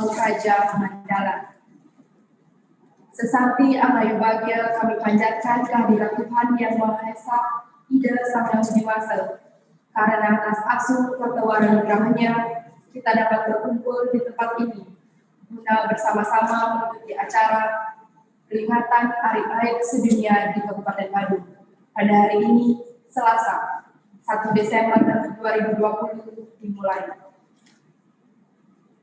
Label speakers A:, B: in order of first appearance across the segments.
A: Raja Mandala. Sesampai Amayu Bahagia kami panjatkan kehadiran Tuhan Yang Maha Esa, Ida Sang Yang Dewasa. Karena atas asuh ketetapan Nugrahnya, kita dapat berkumpul di tempat ini guna bersama-sama mengikuti acara peringatan Hari Air Sedunia di Kabupaten Badung pada hari ini, Selasa, 1 Desember 2020 dimulai.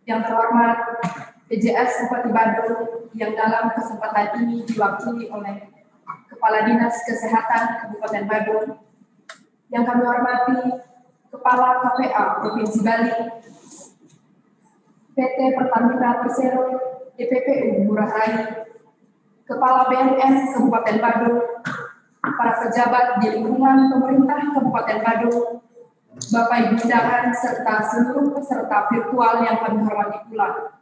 A: Yang terhormat PJS Bupati Badung yang dalam kesempatan ini diwakili oleh Kepala Dinas Kesehatan Kabupaten Badung, yang kami hormati Kepala KPA Provinsi Bali, PT Pertamina Persero DPPU Ngurah Rai, Kepala BNN Kabupaten Badung, para pejabat di lingkungan pemerintah Kabupaten Badung, Bapak Ibu undangan serta seluruh peserta virtual yang kami hormati pula.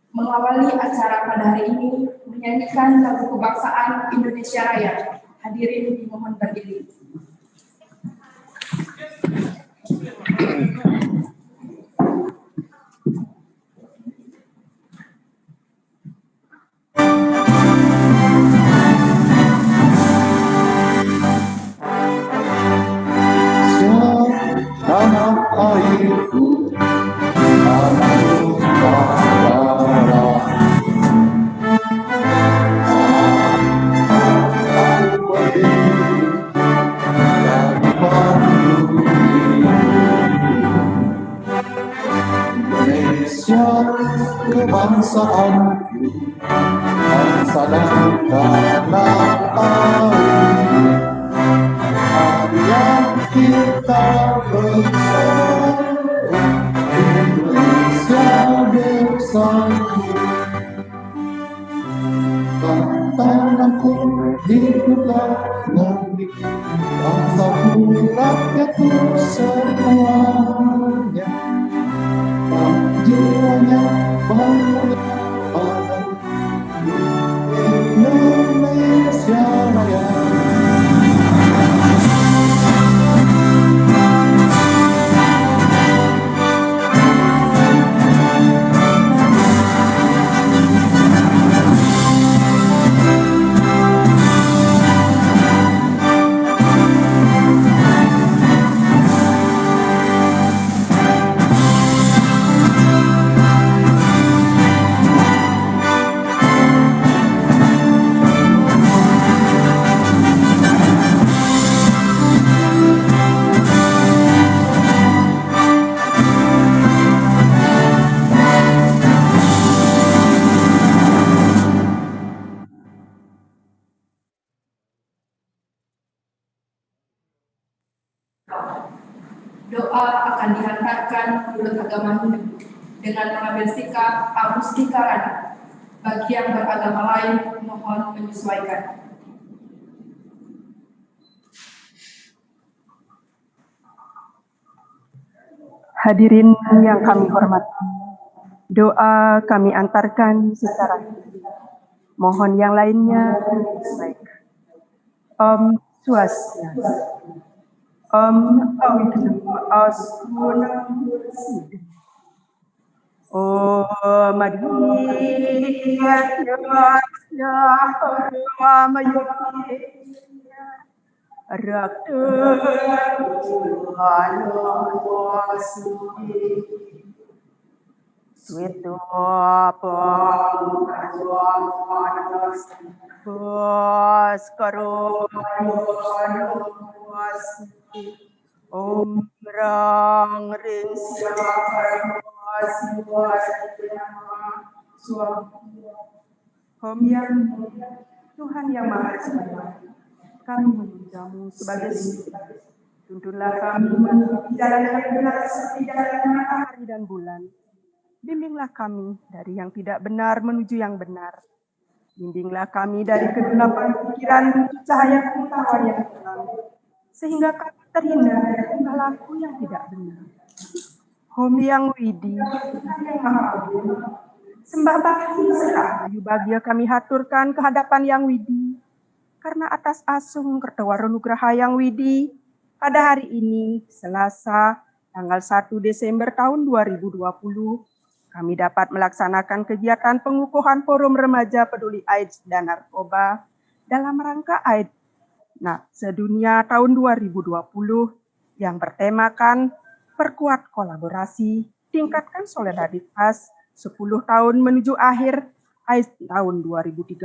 A: Mengawali acara pada hari ini menyanyikan lagu kebangsaan Indonesia Raya. Hadirin dimohon berdiri.
B: Tanah airku, tanah Nusantara, aku berdiri dari padu Indonesia kebangsaanku, bangsa dan tanah airku. Mari kita bersatu, Indonesia bersatu. Tantanganku hidup negeri, bangsaku rakyatku semuanya. Dan jiwanya bangun pada Indonesia Raya.
A: Doa akan dihantarkan menurut agama Hindu dengan mengambil sikap abustikaran. Bagi yang beragama lain, mohon menyesuaikan.
C: Hadirin yang kami hormati, doa kami antarkan secara Hindu. Mohon yang lainnya menyesuaikan. Om Swastiastu. Om Asmunam Om Om Rang Ring Om yang Tuhan yang Maha Esa, kami memujamu sebagai Tuhan. Tuntunlah kami menuju jalan yang benar seperti jalan matahari dan bulan. Bimbinglah kami dari yang tidak benar menuju yang benar. Bimbinglah kami dari kegelapan pikiran menuju cahaya pengetahuan yang terang, sehingga kami terhindar dari tingkah laku yang tidak benar. Om Yang Widi, yang Maha Agung, sembah bakti serta ayu bahagia kami haturkan kehadapan Yang Widi, karena atas asung Kertawaro Nugraha Yang Widi, pada hari ini, Selasa, tanggal 1 Desember tahun 2020, kami dapat melaksanakan kegiatan pengukuhan Forum Remaja Peduli AIDS dan Narkoba dalam rangka AIDS Sedunia tahun 2020 yang bertemakan perkuat kolaborasi, tingkatkan solidaritas 10 tahun menuju akhir AIDS tahun 2030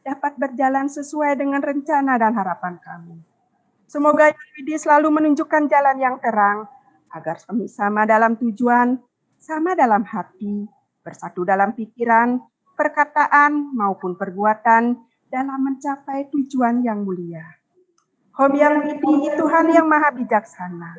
C: dapat berjalan sesuai dengan rencana dan harapan kami. Semoga YPD selalu menunjukkan jalan yang terang agar kami sama dalam tujuan, sama dalam hati, bersatu dalam pikiran, perkataan maupun perbuatan dalam mencapai tujuan yang mulia. Om Yang Widi, Tuhan yang Maha Bijaksana,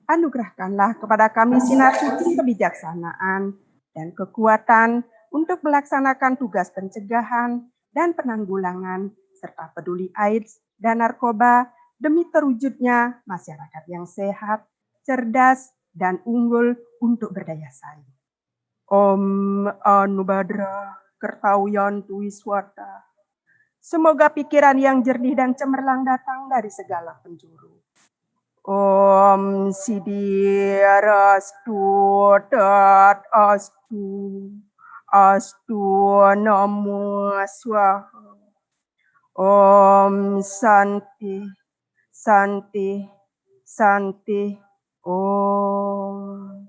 C: anugerahkanlah kepada kami sinar suci kebijaksanaan dan kekuatan untuk melaksanakan tugas pencegahan dan penanggulangan serta peduli AIDS dan narkoba demi terwujudnya masyarakat yang sehat, cerdas, dan unggul untuk berdaya saing. Om Anubhadra Kertawiyan Tuwiswata. Semoga pikiran yang jernih dan cemerlang datang dari segala penjuru. Om Siddhirastu Tat Astu Astu Namo Swaha. Om Santi Santi Santi Om.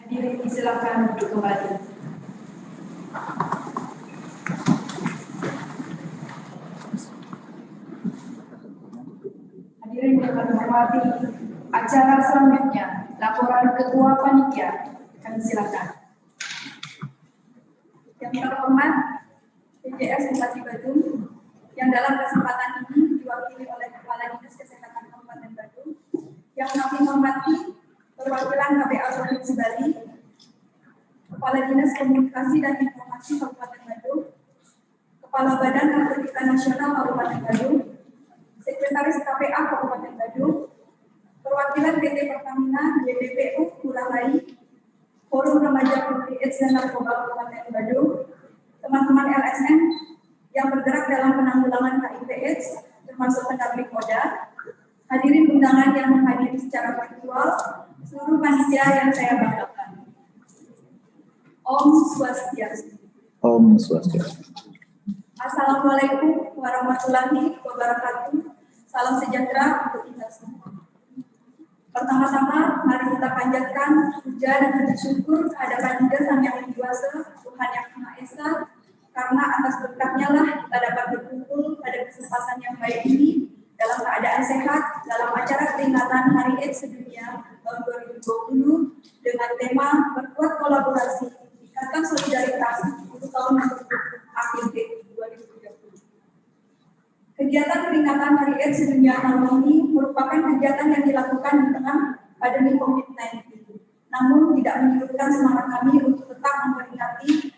A: Hadirin silakan duduk kembali. Hadirin yang kami hormati, acara selanjutnya, laporan Ketua Panitia, kami silakan. Yang terhormat, PJS Bupati Badung, yang dalam kesempatan ini diwakili oleh Kepala Dinas Kesehatan Kabupaten Badung, yang kami hormati perwakilan KPA Provinsi Bali, Kepala Dinas Komunikasi dan Informasi Kabupaten Badung, Kepala Badan Narkotika Nasional Kabupaten Badung, Sekretaris KPA Kabupaten Badung, perwakilan PT Pertamina BPPU Murahai, Forum Remaja Peduli AIDS dan Narkoba Kabupaten Badung, teman-teman LSM yang bergerak dalam penanggulangan HIV/AIDS, termasuk pendamping Koda, hadirin undangan yang menghadiri secara virtual, seluruh panitia yang saya banggakan. Om Swastiastu.
B: Om Swastiastu.
A: Assalamualaikum warahmatullahi wabarakatuh. Salam sejahtera untuk kita semua. Pertama-tama, mari kita panjatkan puja dan puji syukur kehadiran Dia Sang Yang Kuasa, Tuhan Yang Maha Esa, karena atas berkatnya lah kita dapat berkumpul pada kesempatan yang baik ini dalam keadaan sehat dalam acara peringatan Hari AIDS Sedunia tahun 2020 dengan tema berkuat kolaborasi, tingkatkan solidaritas untuk tahun akhir 2030. Kegiatan peringatan Hari AIDS Sedunia tahun ini merupakan kegiatan yang dilakukan di tengah pandemi COVID-19. Namun tidak menyurutkan semangat kami untuk tetap memperingati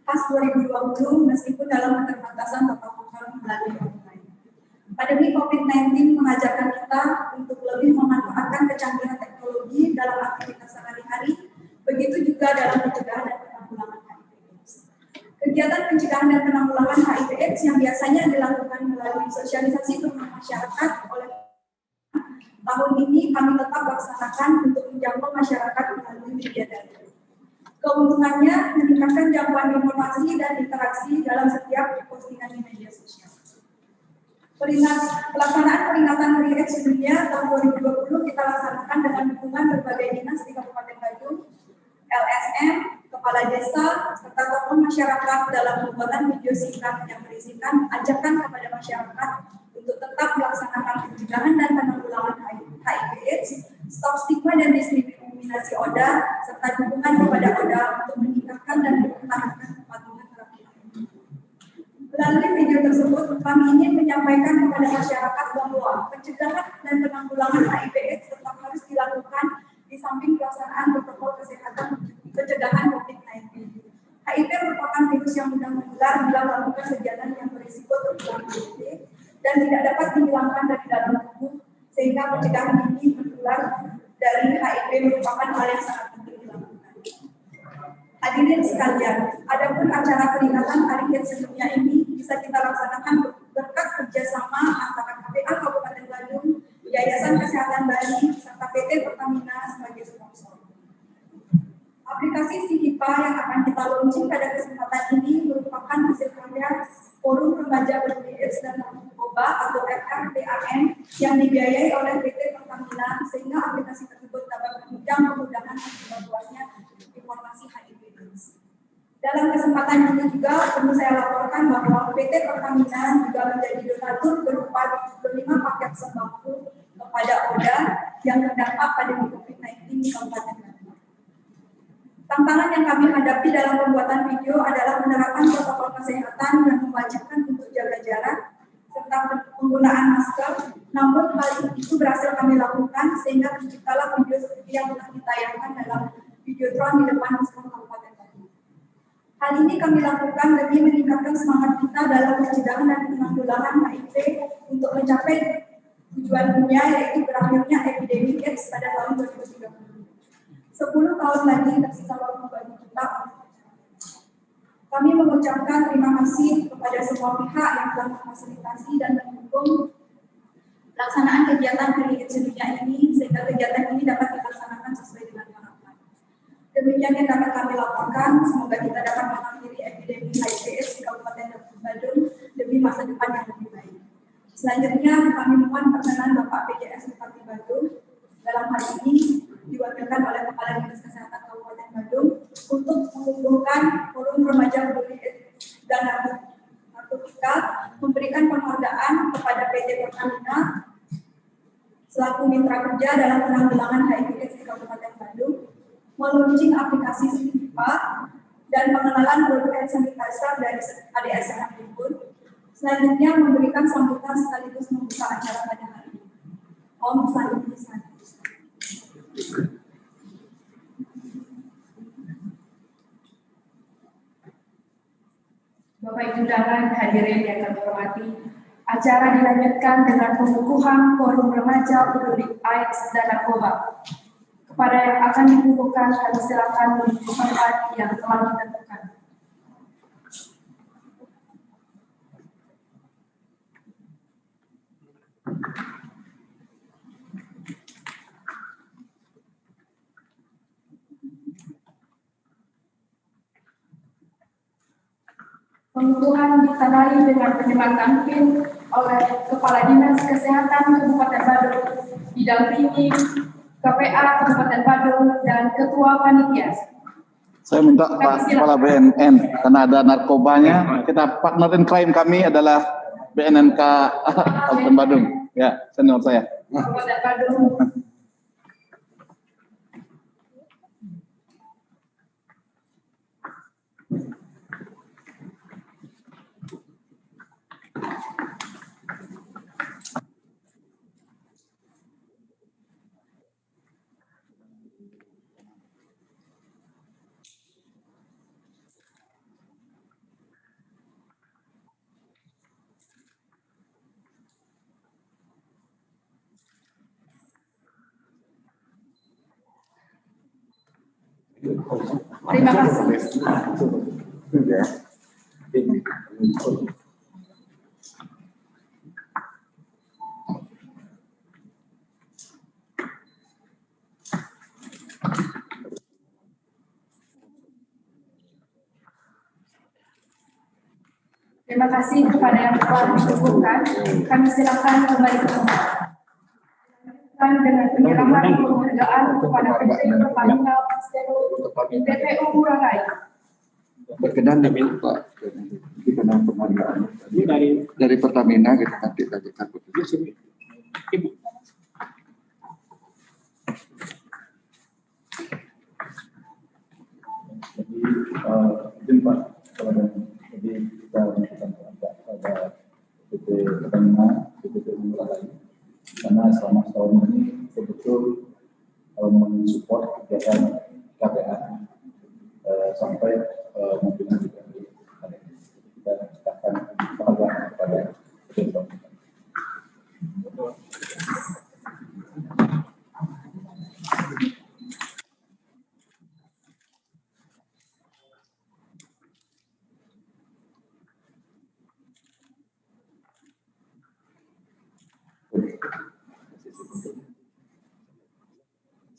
A: PAS 2020 meskipun dalam keterbatasan tatap muka melalui online. Pandemi COVID-19 mengajarkan kita untuk lebih memanfaatkan kecanggihan teknologi dalam aktivitas sehari-hari, begitu juga dalam pencegahan dan penanggulangan HIV/AIDS. Kegiatan pencegahan dan penanggulangan HIV/AIDS yang biasanya dilakukan melalui sosialisasi ke masyarakat oleh tahun ini kami tetap laksanakan untuk menjangkau masyarakat melalui media daring. Keuntungannya meningkatkan jangkauan informasi dan interaksi dalam setiap postingan di media sosial. Pelaksanaan peringatan Hari AIDS Sedunia tahun 2020 kita laksanakan dengan dukungan berbagai dinas di Kabupaten Badung, LSM, kepala desa, serta tokoh masyarakat dalam pembuatan video singkat yang berisikan ajakan kepada masyarakat untuk tetap melaksanakan pencegahan dan penanggulangan HIV/AIDS, stop stigma dan diskriminasi ODA, serta dukungan kepada ODA untuk meningkatkan dan mempertahankan kepatuhan terhadap HIV. Melalui video tersebut, kami ingin menyampaikan kepada masyarakat bahwa pencegahan dan penanggulangan HIV/AIDS tetap harus dilakukan di samping pelaksanaan protokol kesehatan pencegahan COVID-19. HIV merupakan virus yang mudah menular bila melakukan kegiatan yang berisiko tertular HIV dan tidak dapat dihilangkan dari dalam tubuh, sehingga pencegahan ini menular dari HIV merupakan hal yang sangat penting dilakukan. Hadirin sekalian, adapun acara peringatan Hari AIDS Sedunia ini bisa kita laksanakan berkat kerjasama antara KPA Kabupaten Badung, Yayasan Kesehatan Bali, serta PT Pertamina sebagai sponsor. Aplikasi SIHIPA yang akan kita launching pada kesempatan ini merupakan hasil karya Forum Remaja Peduli AIDS dan Narkoba atau FRPAN yang dibiayai oleh PT Pertamina, sehingga aplikasi tersebut dapat menunjang kemudahan dan luasnya informasi HIV/AIDS. Dalam kesempatan ini juga perlu saya laporkan bahwa PT Pertamina juga menjadi donatur berupa 25 paket sembako kepada ODA yang terdampak pandemi COVID-19 di Kabupaten Bandung. Tantangan yang kami hadapi dalam pembuatan video adalah menerapkan protokol kesehatan yang mewajibkan untuk jaga jarak serta penggunaan masker. Namun hal itu berhasil kami lakukan sehingga terciptalah video seperti yang telah ditayangkan dalam videotron di depan Museum Kabupaten Bandung. Hal ini kami lakukan demi meningkatkan semangat kita dalam pencegahan dan penanggulangan HIV untuk mencapai tujuan dunia, yaitu berakhirnya epidemi AIDS pada tahun 2030. 10 tahun lagi tersisa waktu bagi kita. Kami mengucapkan terima kasih kepada semua pihak yang telah memfasilitasi dan mendukung pelaksanaan kegiatan Hari AIDS Sedunia ini, sehingga kegiatan ini dapat dilaksanakan sesuai dengan harapan. Demikian yang dapat kami laporkan. Semoga kita dapat mengakhiri epidemi HIV/AIDS di Kabupaten Bandung demi masa depan yang lebih baik. Selanjutnya kami mohon perkenan Bapak PJS Bupati Bandung dalam hal ini diwakilkan oleh Kepala Dinas Kesehatan Kabupaten Bandung untuk mengukuhkan Forum Remaja Peduli AIDS dan Narkotika, memberikan penghargaan kepada PT Pertamina selaku mitra kerja dalam penanggulangan HIV/AIDS di Kabupaten Bandung, meluncing aplikasi SIHIPA dan pengenalan produk hand sanitizer dari ADSN Tribun. Selanjutnya memberikan sambutan sekaligus membuka acara pada hari ini. Om Santi Santi.
D: Bapak Ibu undangan hadirin yang kami hormati, acara dilanjutkan dengan pengukuhan Forum Remaja Peduli AIDS dan Narkoba. Kepada yang akan dikukuhkan, kami silakan menuju tempat yang telah ditentukan. Pengukuhan ditandai dengan penyematan PIN oleh Kepala Dinas Kesehatan Kabupaten Bandung, didampingi KPA Kabupaten Bandung dan Ketua Panitia.
B: Saya minta Pak Kepala BNN, karena ada narkobanya, kita partnerin klien kami adalah BNNK Kabupaten Bandung. Ya, senior saya.
D: Kabupaten Bandung. Terima kasih. Terima kasih kepada yang telah dikukuhkan. Kami silakan kembali ke tempat. Dengan penyerahan penghargaan kepada PT Pertamina Persero PPU Ngurah Rai.
B: Berkenan diminta dikenal penghargaan dari Pertamina, kita nanti tanyakan.
E: Izin Pak, jadi kita melakukan pada PT Pertamina, PT Ngurah Rai, karena selama setahun ini betul-betul mensupport kegiatan KPA sampai mobilnya juga kita akan penghargaan kepada PT Pertamina.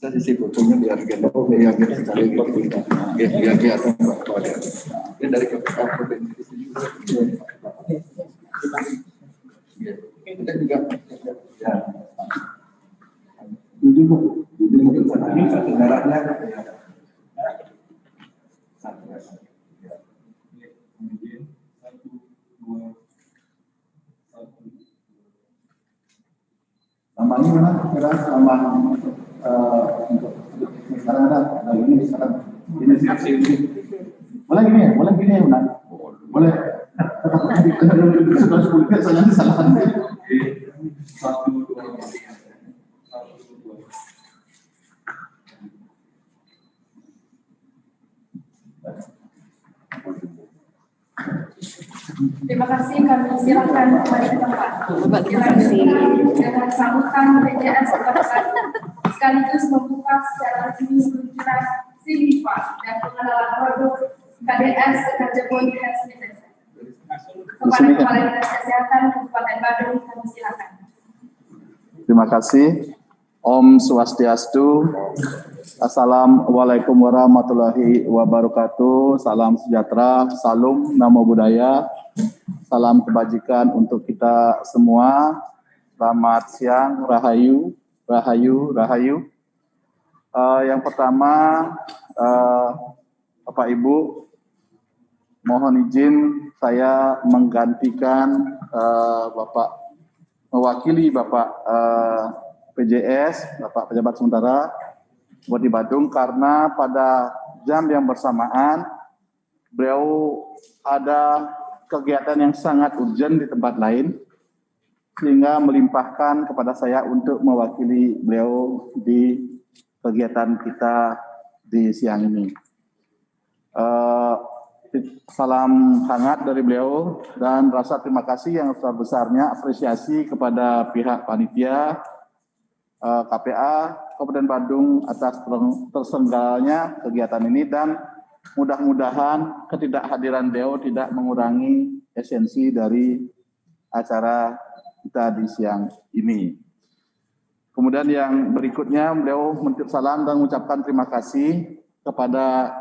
E: Saya sih fotonya biar sekali biar kelihatan bahwa ini dari KPA provinsi sini kita juga ya jujur mungkin ini kendaraannya tambahnya mana? Tambah untuk sekarang ada ini sekarang ini boleh gini ya, Unan? Boleh. Sudah 10 saya nanti salah. 1, 2, 3.
D: Terima kasih, kami silakan kembali ke tempat. Terima kasih. Dengan sambutan PJS kepada kami, sekaligus membuka secara resmi peluncuran SIGNIFA dan pengenalan produk KDS Deterjen Hand Sanitizer. Kepada Kepala Dinas Kesehatan Kabupaten Badung, kami silakan.
B: Terima kasih. Om Swastiastu. Assalamualaikum warahmatullahi wabarakatuh. Salam sejahtera, salam namo buddhaya, salam kebajikan untuk kita semua. Selamat siang, rahayu, rahayu, rahayu. Yang pertama, Bapak Ibu, mohon izin saya menggantikan mewakili Bapak PJS, Bapak Pejabat Sementara Bupati Badung, karena pada jam yang bersamaan beliau ada kegiatan yang sangat urgent di tempat lain, sehingga melimpahkan kepada saya untuk mewakili beliau di kegiatan kita di siang ini. Salam hangat dari beliau dan rasa terima kasih yang sebesar-besarnya, apresiasi kepada pihak panitia KPA Kabupaten Badung atas terselenggaranya kegiatan ini, dan mudah-mudahan ketidakhadiran beliau tidak mengurangi esensi dari acara kita di siang ini. Kemudian yang berikutnya, beliau menitip salam dan mengucapkan terima kasih kepada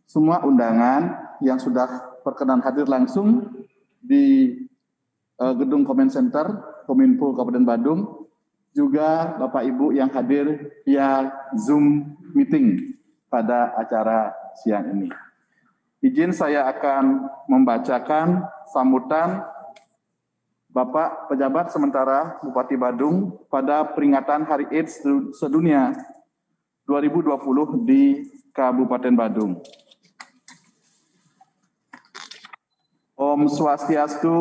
B: semua undangan yang sudah berkenan hadir langsung di Gedung Comment Center Kominfo Kabupaten Badung, juga Bapak Ibu yang hadir via Zoom meeting pada acara siang ini. Izin saya akan membacakan sambutan Bapak Pejabat Sementara Bupati Badung pada peringatan Hari AIDS Sedunia 2020 di Kabupaten Badung. Om Swastiastu.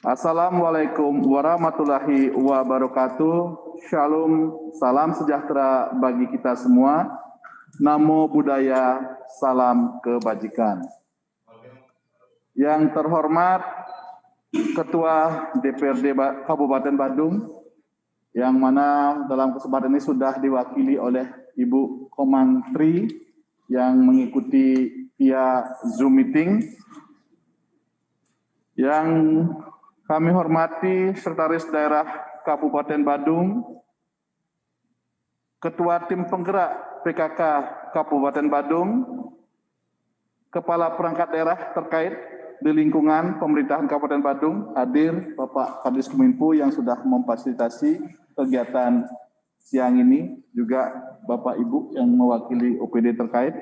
B: Assalamualaikum warahmatullahi wabarakatuh. Shalom, salam sejahtera bagi kita semua. Namo Buddhaya, salam kebajikan. Yang terhormat Ketua DPRD Kabupaten Badung, yang mana dalam kesempatan ini sudah diwakili oleh Ibu Komantri yang mengikuti via Zoom meeting. Yang kami hormati Sekretaris Daerah Kabupaten Badung, Ketua Tim Penggerak PKK Kabupaten Badung, Kepala Perangkat Daerah terkait di lingkungan pemerintahan Kabupaten Badung, hadir Bapak Kadis Kominfo yang sudah memfasilitasi kegiatan siang ini, juga Bapak Ibu yang mewakili OPD terkait.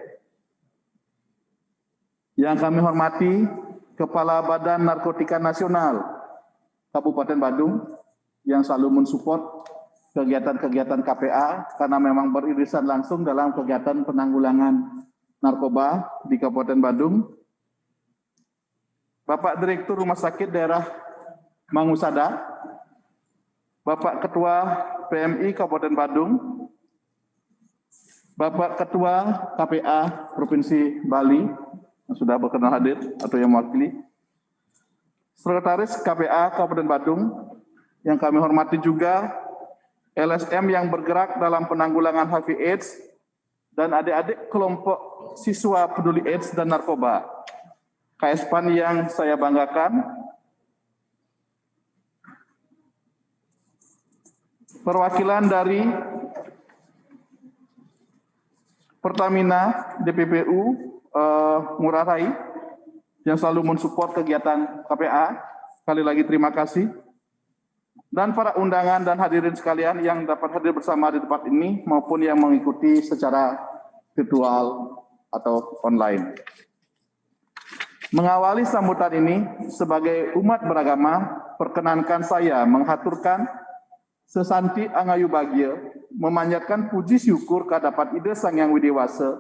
B: Yang kami hormati Kepala Badan Narkotika Nasional Kabupaten Badung yang selalu mensupport kegiatan-kegiatan KPA karena memang beririsan langsung dalam kegiatan penanggulangan narkoba di Kabupaten Badung. Bapak Direktur Rumah Sakit Daerah Mangusada, Bapak Ketua PMI Kabupaten Badung, Bapak Ketua KPA Provinsi Bali yang sudah berkenan hadir atau yang mewakili, Sekretaris KPA Kabupaten Badung yang kami hormati juga LSM yang bergerak dalam penanggulangan HIV/AIDS dan adik-adik kelompok siswa peduli AIDS dan narkoba, KSPAN yang saya banggakan, perwakilan dari Pertamina, DPPU, Ngurah Rai, yang selalu mensupport kegiatan KPA. Sekali lagi terima kasih. Dan para undangan dan hadirin sekalian yang dapat hadir bersama di tempat ini maupun yang mengikuti secara virtual atau online. Mengawali sambutan ini sebagai umat beragama, perkenankan saya menghaturkan sesanti angayu bahagia, memanjatkan puji syukur kehadapan Ida Sang Hyang Widi Wasa,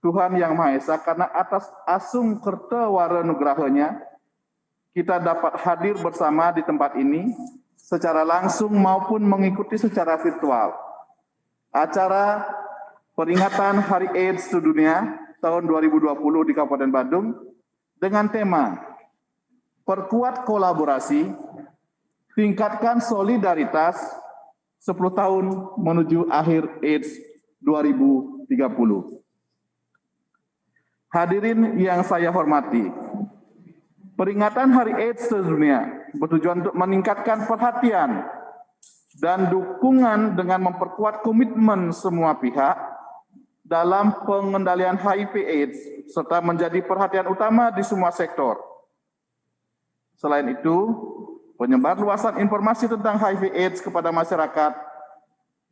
B: Tuhan Yang Maha Esa, karena atas asung kerta wara nugrahanya, kita dapat hadir bersama di tempat ini secara langsung maupun mengikuti secara virtual. Acara peringatan Hari AIDS Sedunia tahun 2020 di Kabupaten Badung dengan tema Perkuat Kolaborasi, Tingkatkan Solidaritas 10 tahun menuju akhir AIDS 2030. Hadirin yang saya hormati, peringatan Hari AIDS Sedunia bertujuan untuk meningkatkan perhatian dan dukungan dengan memperkuat komitmen semua pihak dalam pengendalian HIV/AIDS serta menjadi perhatian utama di semua sektor. Selain itu, penyebar luasan informasi tentang HIV/AIDS kepada masyarakat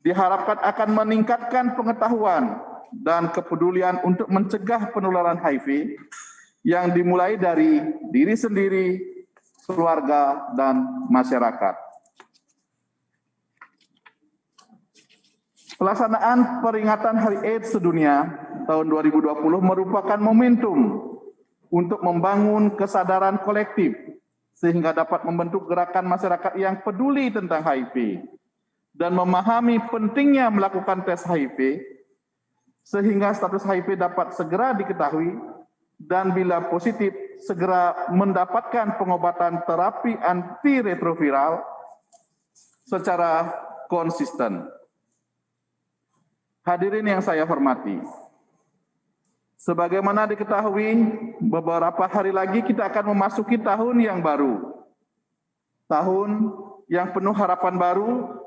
B: diharapkan akan meningkatkan pengetahuan dan kepedulian untuk mencegah penularan HIV yang dimulai dari diri sendiri, keluarga, dan masyarakat. Pelaksanaan peringatan Hari AIDS Sedunia tahun 2020 merupakan momentum untuk membangun kesadaran kolektif sehingga dapat membentuk gerakan masyarakat yang peduli tentang HIV dan memahami pentingnya melakukan tes HIV sehingga status HIV dapat segera diketahui dan bila positif segera mendapatkan pengobatan terapi antiretroviral secara konsisten. Hadirin yang saya hormati, sebagaimana diketahui, beberapa hari lagi kita akan memasuki tahun yang baru. Tahun yang penuh harapan baru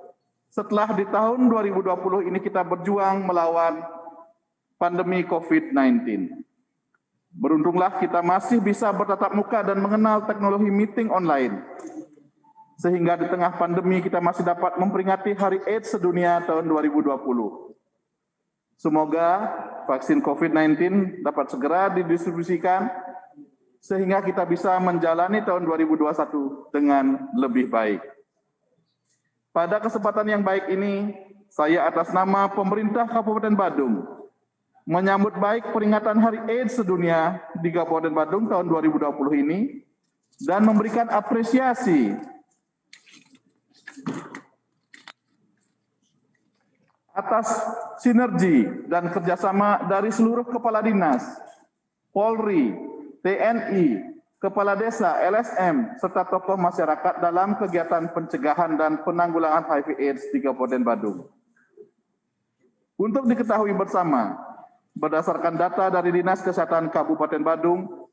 B: setelah di tahun 2020 ini kita berjuang melawan pandemi COVID-19. Beruntunglah kita masih bisa bertatap muka dan mengenal teknologi meeting online. Sehingga di tengah pandemi kita masih dapat memperingati Hari AIDS Sedunia tahun 2020. Semoga vaksin COVID-19 dapat segera didistribusikan sehingga kita bisa menjalani tahun 2021 dengan lebih baik. Pada kesempatan yang baik ini, saya atas nama pemerintah Kabupaten Badung menyambut baik peringatan Hari AIDS Sedunia di Kabupaten Badung tahun 2020 ini dan memberikan apresiasi atas sinergi dan kerjasama dari seluruh kepala dinas, Polri, TNI, kepala desa, LSM, serta tokoh masyarakat dalam kegiatan pencegahan dan penanggulangan HIV/AIDS di Kabupaten Badung. Untuk diketahui bersama, berdasarkan data dari Dinas Kesehatan Kabupaten Badung,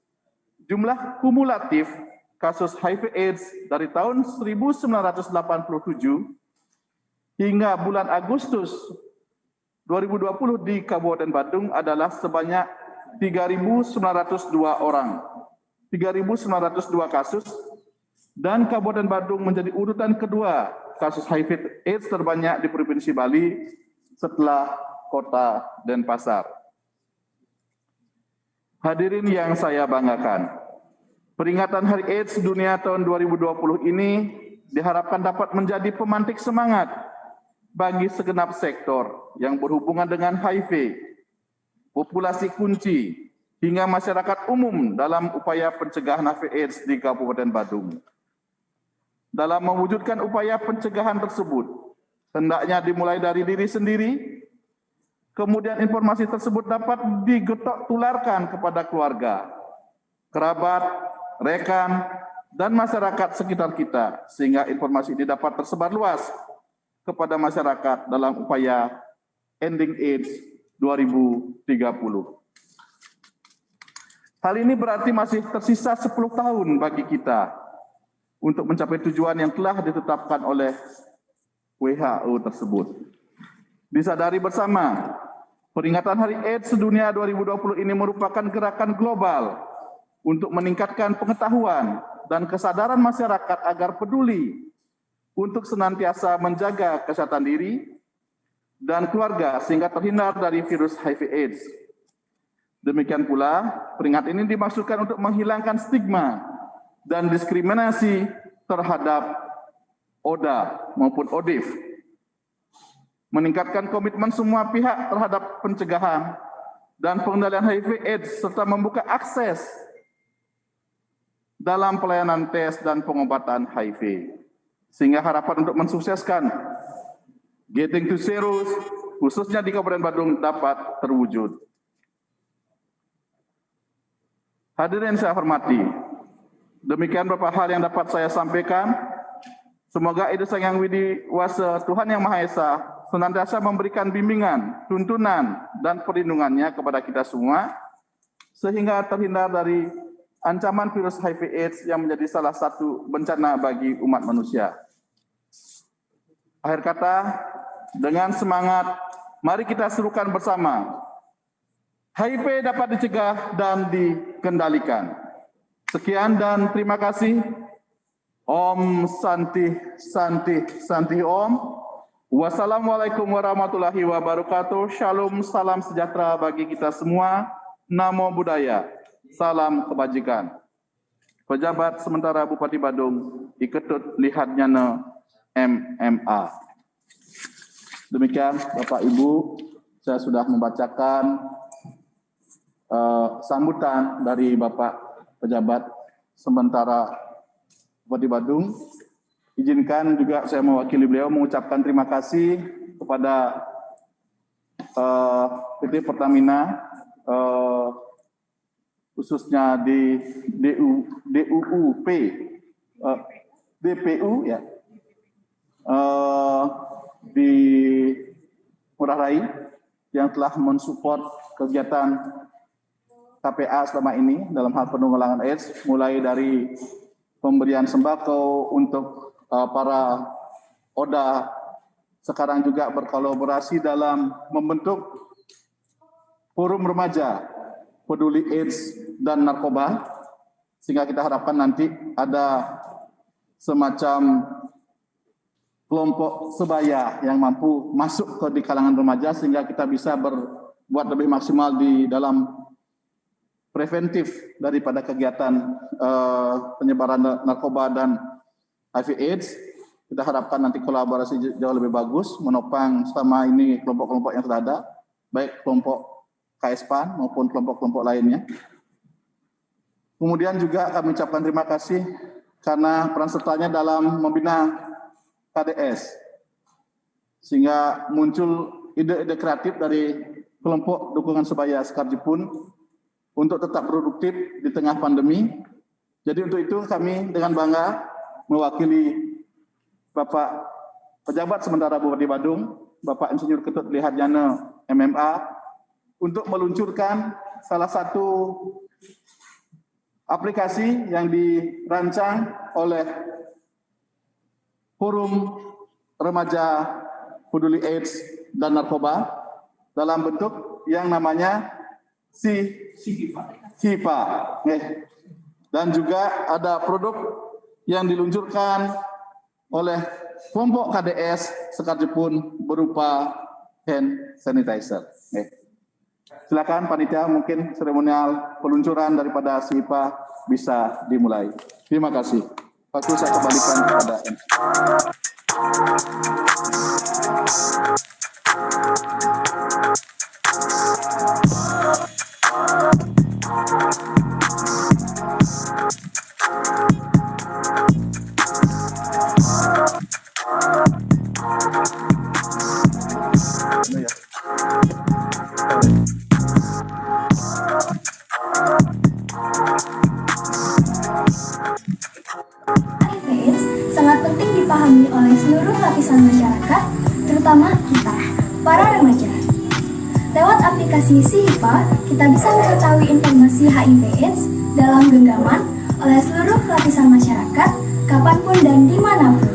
B: jumlah kumulatif kasus HIV/AIDS dari tahun 1987 hingga bulan Agustus 2020 di Kabupaten Badung adalah sebanyak 3.902 orang, 3.902 kasus, dan Kabupaten Badung menjadi urutan kedua kasus HIV/AIDS terbanyak di Provinsi Bali setelah Kota Denpasar. Hadirin yang saya banggakan, peringatan Hari AIDS Dunia tahun 2020 ini diharapkan dapat menjadi pemantik semangat bagi segenap sektor yang berhubungan dengan HIV, populasi kunci, hingga masyarakat umum dalam upaya pencegahan HIV/AIDS di Kabupaten Badung. Dalam mewujudkan upaya pencegahan tersebut, hendaknya dimulai dari diri sendiri, kemudian informasi tersebut dapat digetok tularkan kepada keluarga, kerabat, rekan, dan masyarakat sekitar kita, sehingga informasi ini dapat tersebar luas kepada masyarakat dalam upaya ending AIDS 2030. Hal ini berarti masih tersisa 10 tahun bagi kita untuk mencapai tujuan yang telah ditetapkan oleh WHO tersebut. Disadari bersama Peringatan Hari AIDS Sedunia 2020 ini merupakan gerakan global untuk meningkatkan pengetahuan dan kesadaran masyarakat agar peduli untuk senantiasa menjaga kesehatan diri dan keluarga sehingga terhindar dari virus HIV/AIDS. Demikian pula, peringatan ini dimaksudkan untuk menghilangkan stigma dan diskriminasi terhadap ODA maupun ODIF, meningkatkan komitmen semua pihak terhadap pencegahan dan pengendalian HIV/AIDS serta membuka akses dalam pelayanan tes dan pengobatan HIV, sehingga harapan untuk mensukseskan Getting to Zero khususnya di Kabupaten Badung dapat terwujud. Hadirin saya hormati, demikian beberapa hal yang dapat saya sampaikan. Semoga Ida Sang Yang Widi Wasa Tuhan Yang Maha Esa senantiasa memberikan bimbingan, tuntunan, dan perlindungannya kepada kita semua, sehingga terhindar dari ancaman virus HIV/AIDS yang menjadi salah satu bencana bagi umat manusia. Akhir kata, dengan semangat, mari kita serukan bersama. HIV dapat dicegah dan dikendalikan. Sekian dan terima kasih. Om Santi Santi Santi Om. Wassalamualaikum warahmatullahi wabarakatuh. Shalom, salam sejahtera bagi kita semua. Namo Buddhaya. Salam kebajikan. Pejabat sementara Bupati Badung, Iketut Lihatnya MMA. Demikian Bapak Ibu, saya sudah membacakan sambutan dari Bapak Pejabat sementara Bupati Badung. Izinkan juga saya mewakili beliau mengucapkan terima kasih kepada PT Pertamina, khususnya di DPU ya, di Ngurah Rai yang telah mensupport kegiatan KPA selama ini dalam hal penanggulangan AIDS, mulai dari pemberian sembako untuk para ODA, sekarang juga berkolaborasi dalam membentuk forum remaja peduli AIDS dan narkoba, sehingga kita harapkan nanti ada semacam kelompok sebaya yang mampu masuk di kalangan remaja, sehingga kita bisa berbuat lebih maksimal di dalam preventif daripada kegiatan penyebaran narkoba dan HIV/AIDS. Kita harapkan nanti kolaborasi jauh lebih bagus, menopang selama ini kelompok-kelompok yang sudah ada, baik kelompok KSPAN maupun kelompok-kelompok lainnya. Kemudian juga kami ucapkan terima kasih karena peran sertanya dalam membina KDS, sehingga muncul ide-ide kreatif dari kelompok dukungan sebaya Sekar Jepun untuk tetap produktif di tengah pandemi. Jadi untuk itu kami dengan bangga mewakili Bapak Pejabat sementara Bupati Badung, Bapak Insinyur Ketut Lihatjana MMA, untuk meluncurkan salah satu aplikasi yang dirancang oleh Forum Remaja Peduli AIDS dan Narkoba dalam bentuk yang namanya SIPA. Dan juga ada produk yang diluncurkan oleh kelompok KDS Sekar Jepun berupa hand sanitizer. Silakan panitia, mungkin seremonial peluncuran daripada SIPA bisa dimulai. Terima kasih. Waktu saya kembalikan kepada
F: sangat penting dipahami oleh seluruh lapisan masyarakat, terutama kita, para remaja. Lewat aplikasi SIPA, kita bisa mengetahui informasi HIV/AIDS dalam genggaman oleh seluruh lapisan masyarakat, kapanpun dan dimanapun.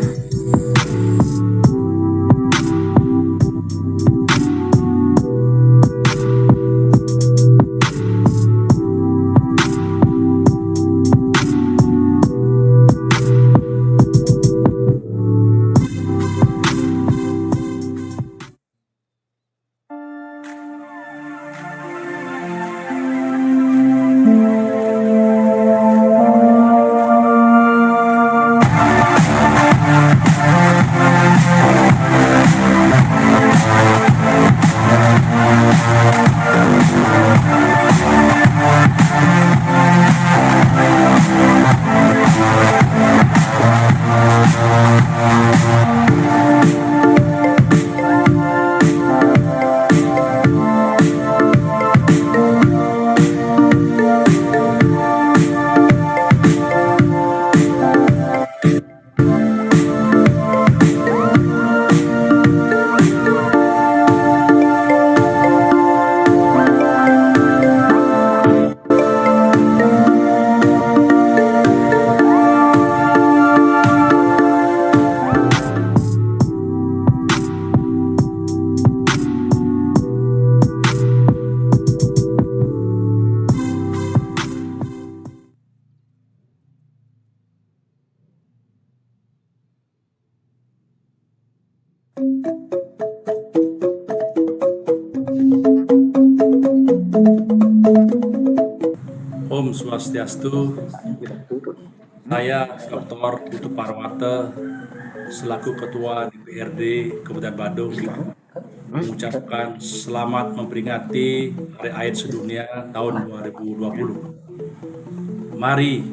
G: Om Swastiastu. Saya Dr. Putu Parwata selaku Ketua DPRD Kabupaten Badung mengucapkan selamat memperingati Hari AIDS Sedunia tahun 2020. Mari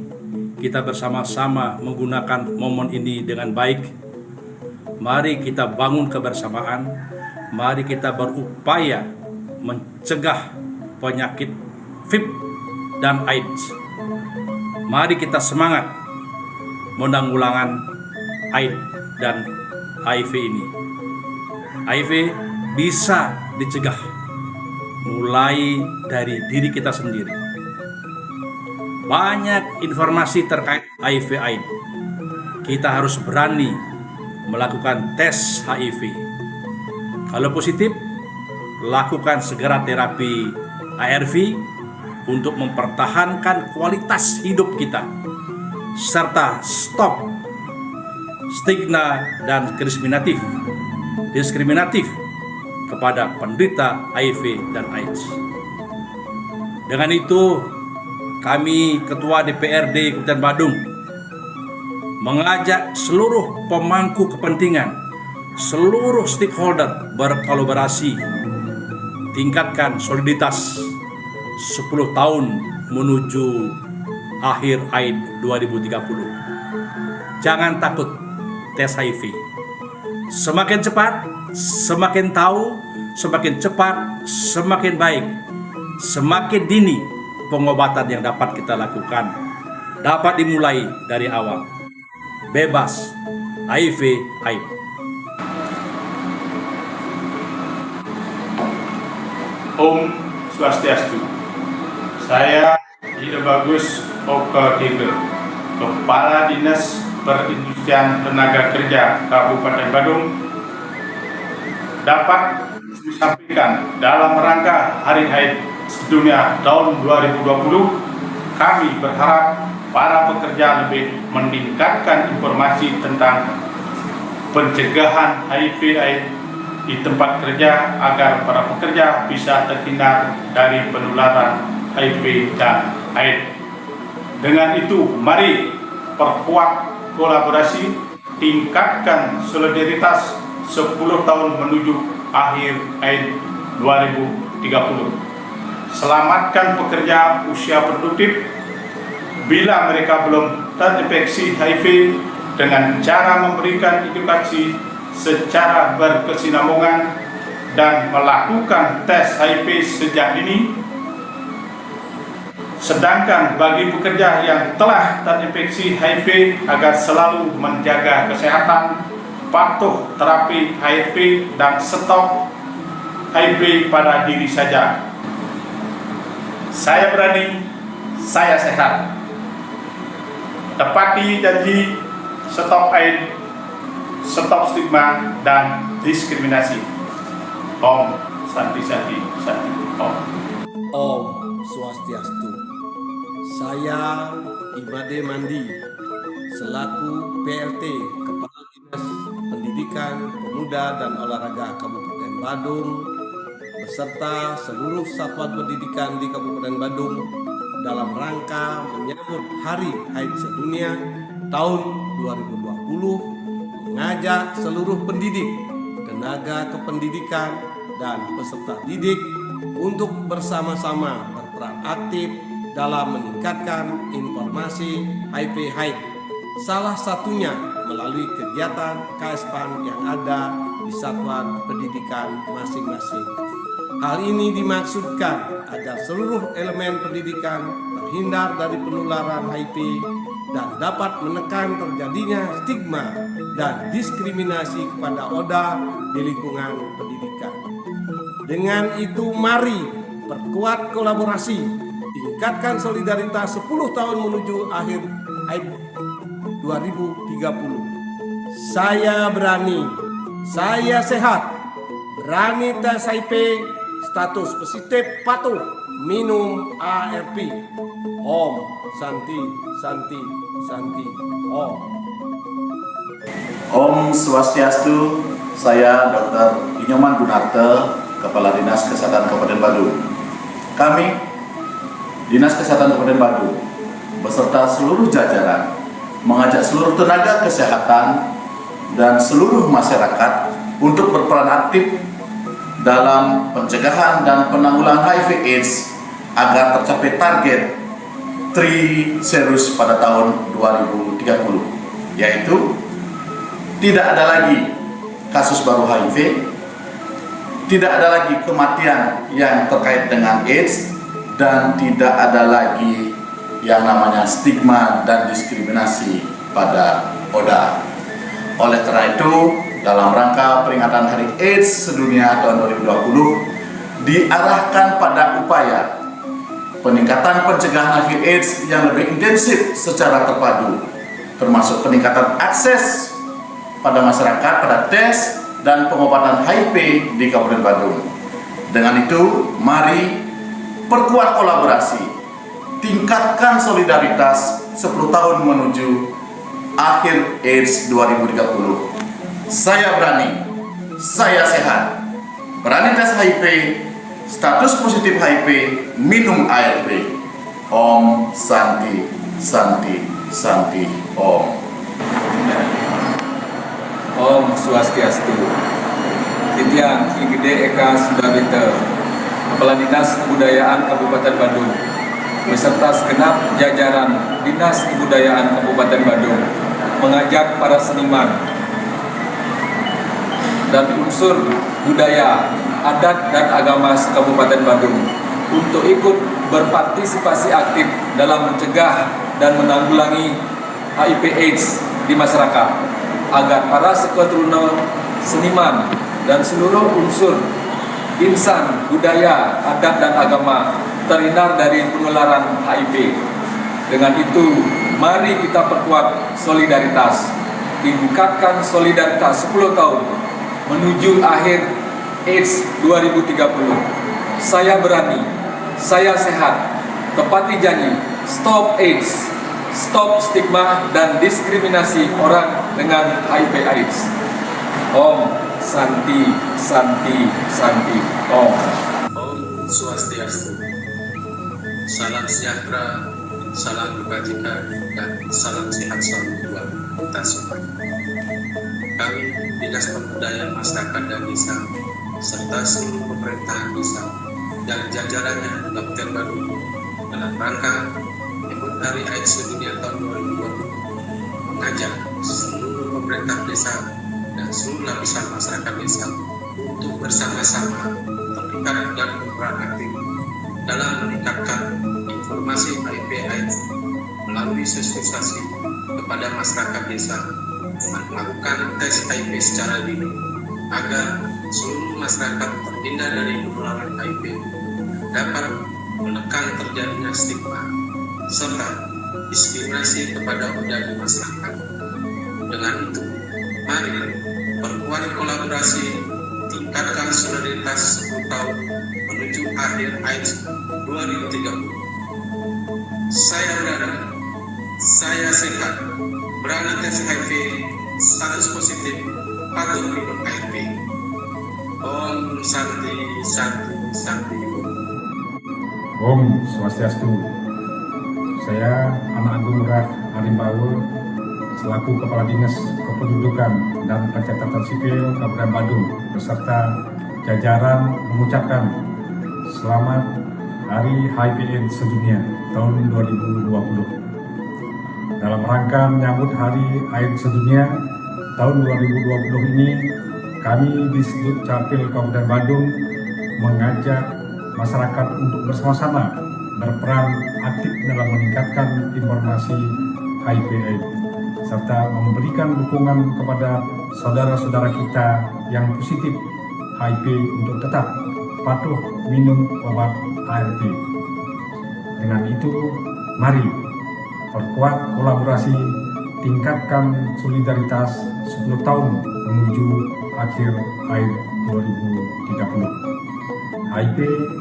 G: kita bersama-sama menggunakan momen ini dengan baik. Mari kita bangun kebersamaan. Mari kita berupaya mencegah penyakit HIV dan AIDS. Mari kita semangat menanggulangan AIDS dan HIV ini. HIV bisa dicegah mulai dari diri kita sendiri. Banyak informasi terkait HIV/AIDS. Kita harus berani melakukan tes HIV. Kalau positif, lakukan segera terapi ARV untuk mempertahankan kualitas hidup kita, serta stop stigma dan diskriminatif kepada penderita HIV dan AIDS. Dengan itu, kami Ketua DPRD Kabupaten Badung mengajak seluruh pemangku kepentingan, seluruh stakeholder berkolaborasi, tingkatkan soliditas 10 tahun menuju akhir AIDS 2030. Jangan takut tes HIV. Semakin cepat, semakin tahu, semakin cepat, semakin baik. Semakin dini pengobatan yang dapat kita lakukan dapat dimulai dari awal. Bebas HIV/AIDS.
H: Om Swastiastu. Saya Ida Bagus Oka Tiga, Kepala Dinas Perindustrian Tenaga Kerja Kabupaten Badung, dapat disampaikan dalam rangka Hari AIDS Sedunia tahun 2020. Kami berharap para pekerja lebih meningkatkan informasi tentang pencegahan HIV/AIDS di tempat kerja agar para pekerja bisa terhindar dari penularan HIV dan AIDS. Dengan itu, mari perkuat kolaborasi, tingkatkan solidaritas 10 tahun menuju akhir AIDS 2030. Selamatkan pekerja usia produktif bila mereka belum terinfeksi HIV dengan cara memberikan edukasi secara berkesinambungan dan melakukan tes HIV sejak dini. Sedangkan bagi pekerja yang telah terinfeksi HIV agar selalu menjaga kesehatan, patuh terapi HIV dan stok HIV pada diri saja. Saya berani, saya sehat. Tepati janji, stop AIDS, stop stigma dan diskriminasi. Om Santi Santi Santi Om.
I: Om Swastiastu. Saya Imade Mandi selaku PLT Kepala Dinas Pendidikan Pemuda dan Olahraga Kabupaten Badung beserta seluruh satuan pendidikan di Kabupaten Badung dalam rangka menyambut Hari AIDS Sedunia tahun 2020 mengajak seluruh pendidik, tenaga kependidikan dan peserta didik untuk bersama-sama berperan aktif dalam meningkatkan informasi HIV/AIDS, salah satunya melalui kegiatan KSPAN yang ada di satuan pendidikan masing-masing. Hal ini dimaksudkan agar seluruh elemen pendidikan terhindar dari penularan HIV dan dapat menekan terjadinya stigma dan diskriminasi kepada ODA di lingkungan pendidikan. Dengan itu mari perkuat kolaborasi, tingkatkan solidaritas 10 tahun menuju akhir AIDS 2030. Saya berani, saya sehat, berani tes HIV, status positif patuh, minum ARV. Om Santi Santi Santi Om.
B: Om Swastiastu. Saya Dr. Inyoman Gunarte, Kepala Dinas Kesehatan Kabupaten Badung. Kami Dinas Kesehatan Kabupaten Badung beserta seluruh jajaran mengajak seluruh tenaga kesehatan dan seluruh masyarakat untuk berperan aktif dalam pencegahan dan penanggulangan HIV/AIDS agar tercapai target 3 Zeros pada tahun 2030, yaitu tidak ada lagi kasus baru HIV, tidak ada lagi kematian yang terkait dengan AIDS, dan tidak ada lagi yang namanya stigma dan diskriminasi pada ODA. Oleh karena itu, dalam rangka peringatan Hari AIDS Sedunia tahun 2020 diarahkan pada upaya peningkatan pencegahan HIV/AIDS yang lebih intensif secara terpadu, termasuk peningkatan akses pada masyarakat pada tes dan pengobatan HIV di Kabupaten Badung. Dengan itu, mari perkuat kolaborasi, tingkatkan solidaritas 10 tahun menuju akhir AIDS 2030. Saya berani, saya sehat, berani tes HIV, status positif HIV, minum ARV. Om Santi, Santi, Santi, Om.
J: Om Swastiastu. Titiang Ki Gede Eka Sudabita, Kepala Dinas Kebudayaan Kabupaten Badung, beserta segenap jajaran Dinas Kebudayaan Kabupaten Badung, mengajak para seniman dan unsur budaya, adat dan agama Kabupaten Badung untuk ikut berpartisipasi aktif dalam mencegah dan menanggulangi HIV/AIDS di masyarakat, agar para sekuatulno, seniman, dan seluruh unsur insan, budaya, adat, dan agama terhindar dari penularan HIV. Dengan itu, mari kita perkuat solidaritas, tingkatkan solidaritas 10 tahun menuju akhir AIDS 2030. Saya berani, saya sehat, tepati janji, stop AIDS, stop stigma dan diskriminasi orang dengan HIV/AIDS. Om Santi, Santi, Santi, Om.
K: Om Swastiastu. Salam sejahtera, salam kebajikan, dan salam sehat selalu buat kita semua. Kami Dinas Pemberdayaan Masyarakat dan Desa serta seluruh pemerintahan desa dan jajarannya Kabupaten Badung dalam rangka menyambut Hari AIDS Sedunia tahun 2020 mengajak seluruh pemerintah desa dan seluruh lapisan masyarakat desa untuk bersama-sama terlibat dan berperan aktif dalam meningkatkan informasi HIV/AIDS melalui sosialisasi kepada masyarakat desa dengan melakukan tes HIV secara dini agar seluruh masyarakat terhindar dari penularan HIV, dapat menekan terjadinya stigma serta diskriminasi kepada organ di masyarakat. Dengan itu, mari perkuat kolaborasi, tingkatkan solidaritas 10 tahun menuju akhir AIDS 2030. Saya berani, saya sehat, berani tes HIV, status positif, patuh minum ARV. Om Santi, Santi, Santi.
L: Om Swastiastu. Saya Anak Agung Rah Arimbaul selaku Kepala Dinas Kependudukan dan Pencatatan Sipil Kabupaten Badung beserta jajaran mengucapkan selamat Hari HIV/AIDS Sedunia tahun 2020. Dalam rangka menyambut Hari AIDS Sedunia tahun 2020 ini, kami di Sudut Capil Kabupaten Badung mengajak masyarakat untuk bersama-sama berperan aktif dalam meningkatkan informasi HIV/AIDS serta memberikan dukungan kepada saudara-saudara kita yang positif HIV untuk tetap patuh minum obat ARV. Dengan itu, mari perkuat kolaborasi, tingkatkan solidaritas 10 tahun menuju akhir AIDS 2030. HIV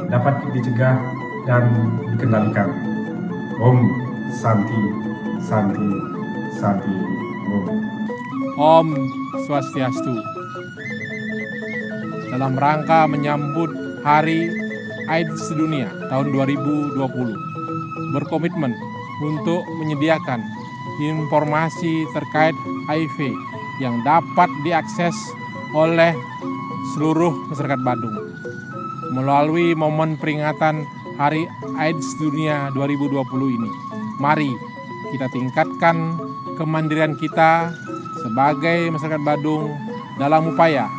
L: dapat dicegah dan dikendalikan. Om Santi, Santi, Santi, Om.
M: Om Swastiastu. Dalam rangka menyambut Hari AIDS Sedunia tahun 2020, berkomitmen untuk menyediakan informasi terkait HIV yang dapat diakses oleh seluruh masyarakat Badung. Melalui momen peringatan Hari AIDS Dunia 2020 ini, mari kita tingkatkan kemandirian kita sebagai masyarakat Badung dalam upaya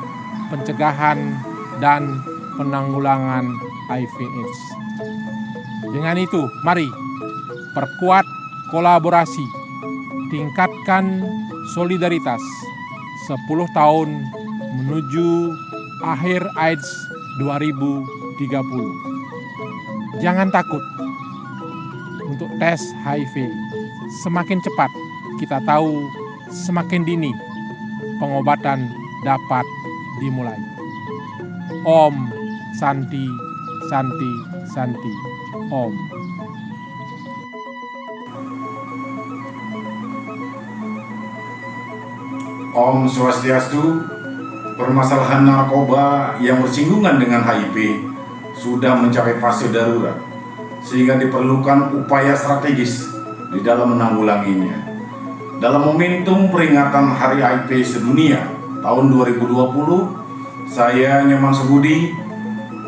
M: pencegahan dan penanggulangan HIV/AIDS. Dengan itu, mari perkuat kolaborasi, tingkatkan solidaritas 10 tahun menuju akhir AIDS 2030. Jangan takut untuk tes HIV. Semakin cepat kita tahu, semakin dini pengobatan dapat dimulai. Om Santi Santi Santi Om.
N: Om Swastiastu. Permasalahan narkoba yang bersinggungan dengan HIV sudah mencapai fase darurat, sehingga diperlukan upaya strategis di dalam menanggulanginya. Dalam momentum peringatan Hari HIV Sedunia tahun 2020, saya Nyoman Subudi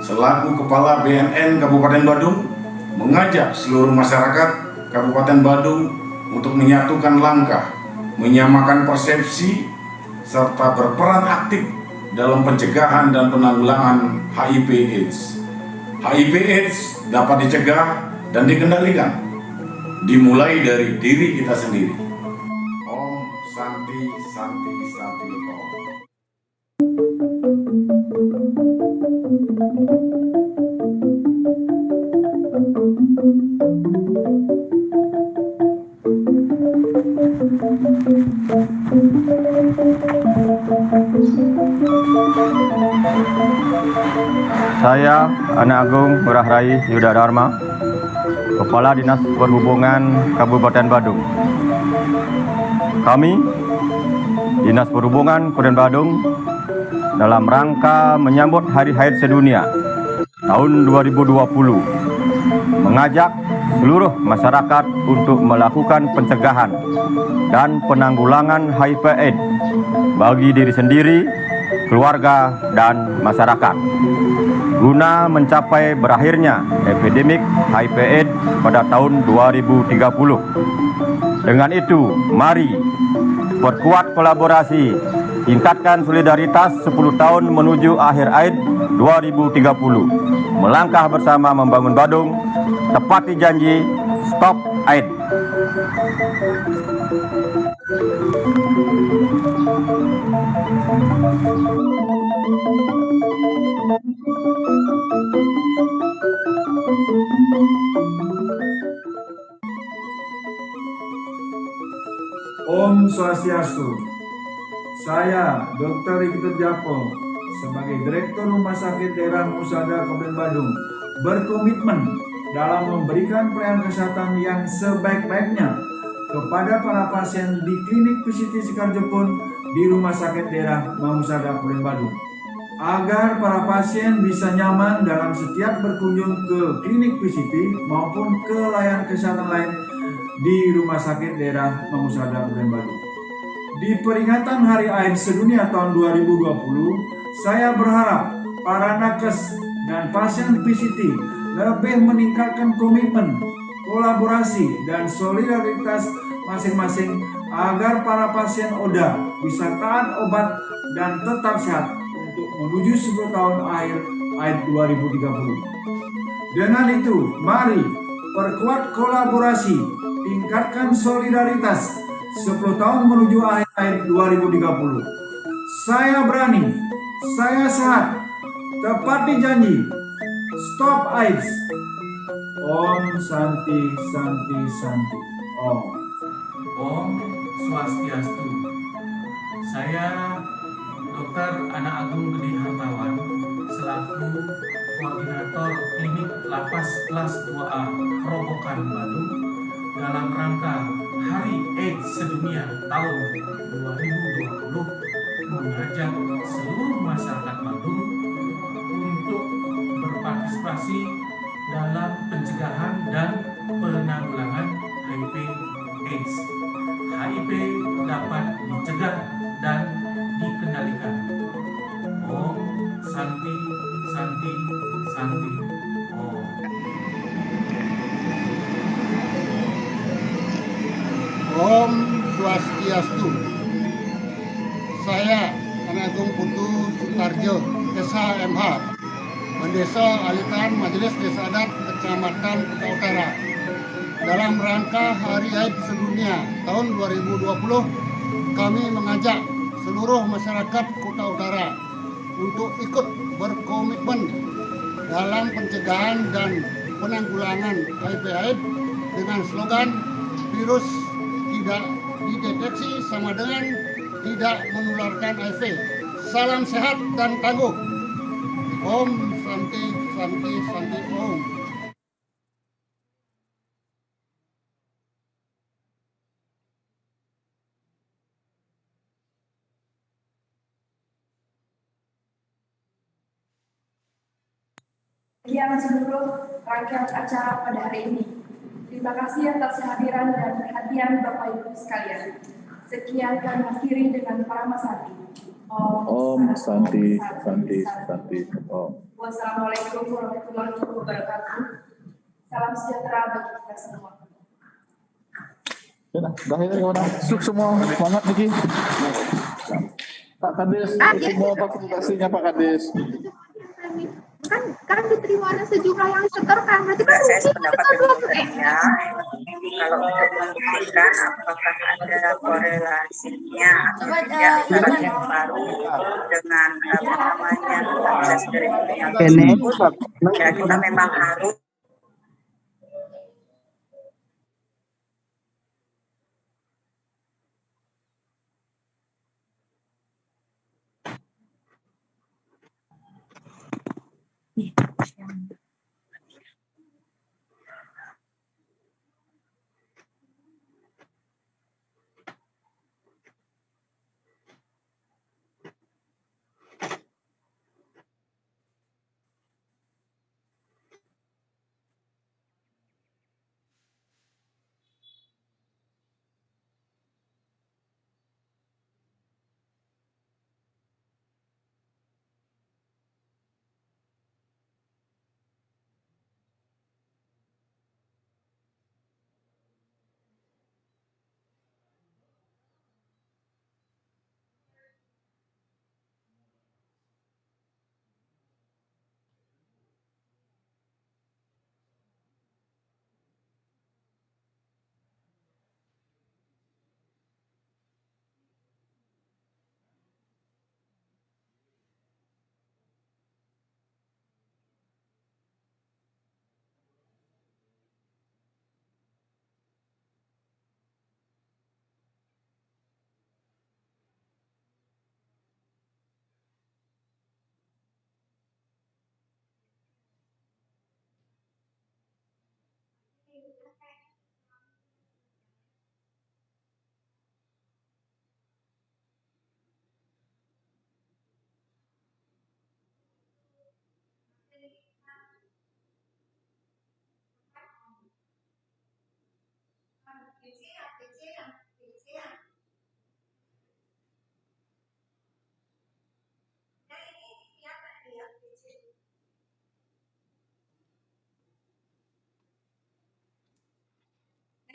N: selaku Kepala BNN Kabupaten Badung mengajak seluruh masyarakat Kabupaten Badung untuk menyatukan langkah, menyamakan persepsi, serta berperan aktif dalam pencegahan dan penanggulangan HIV/AIDS. HIV/AIDS dapat dicegah dan dikendalikan, dimulai dari diri kita sendiri. Om Santi Santi Santi Om.
O: Saya Anak Agung Ngurah Rai Yuda Dharma, Kepala Dinas Perhubungan Kabupaten Badung. Kami, Dinas Perhubungan Kabupaten Badung, dalam rangka menyambut Hari AIDS Sedunia tahun 2020, mengajak seluruh masyarakat untuk melakukan pencegahan dan penanggulangan HIV/AIDS bagi diri sendiri, keluarga, dan masyarakat, guna mencapai berakhirnya epidemik HIV/AIDS pada tahun 2030. Dengan itu, mari perkuat kolaborasi, tingkatkan solidaritas 10 tahun menuju akhir AIDS 2030. Melangkah bersama membangun Badung, tepati janji, stop AIDS.
P: Om Swastiastu. Saya Dr. Riki Terjapo sebagai Direktur Rumah Sakit Daerah Musada Kabupaten Badung berkomitmen dalam memberikan pelayanan kesehatan yang sebaik-baiknya kepada para pasien di Klinik PCT Sikarjepun di Rumah Sakit Daerah Musada Kabupaten Badung, agar para pasien bisa nyaman dalam setiap berkunjung ke klinik PCT maupun ke layanan kesehatan lain di Rumah Sakit Daerah Musada Kabupaten Badung. Di peringatan Hari AIDS Sedunia tahun 2020, saya berharap para nakes dan pasien PCT lebih meningkatkan komitmen, kolaborasi, dan solidaritas masing-masing agar para pasien ODA bisa taat obat dan tetap sehat untuk menuju 10 tahun akhir AIDS 2030. Dengan itu, mari perkuat kolaborasi, tingkatkan solidaritas 10 tahun menuju akhir 2030. Saya berani, saya sehat, tepati janji, stop AIDS. Om Santi Santi Santi Om.
Q: Om Swastiastu. Saya Dr. Anak Agung Gede Hartawan selaku Koordinator Klinik Lapas Kelas 2A Kerobokan Badung dalam rangka Hari AIDS Sedunia tahun 2020 mengajak seluruh masyarakat Badung untuk berpartisipasi dalam pencegahan dan
R: Om Swastiastu. Saya Anak Agung Putu Sutarjo, SHMH, Pendesa Alitan Majelis Desa Adat Kecamatan Kuta Utara. Dalam rangka Hari Haid Sedunia tahun 2020, kami mengajak seluruh masyarakat Kuta Utara untuk ikut berkomitmen dalam pencegahan dan penanggulangan HIV/AIDS dengan slogan virus tidak dideteksi sama dengan tidak menularkan HIV. Salam sehat dan tangguh. Om Santi Santi Santi Om.
D: Sekian seluruh rangkaian acara pada hari ini. Terima kasih atas kehadiran dan perhatian Bapak Ibu sekalian. Sekian kami akhiri dengan Paramasati.
B: Om Santi Santi Santi Om.
D: Wassalamualaikum warahmatullahi wabarakatuh. Salam sejahtera bagi kita semua.
B: Ya, dah ini kawan. Suk semua, semangat Niki. Pak Kades, semua fasilitasinya Pak Kades.
S: Kan diterima sejumlah yang setorkan, berarti kan
T: saya sependapat dengan kalau untuk membuktikan apakah ada korelasinya atau tidak yang baru dengan apa namanya proses dari penyakit tersebut, ya kita memang harus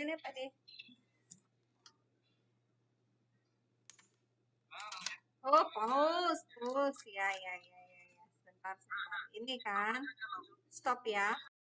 T: ini Pak De. Oh, pause ya. Sebentar. Ini kan, stop ya.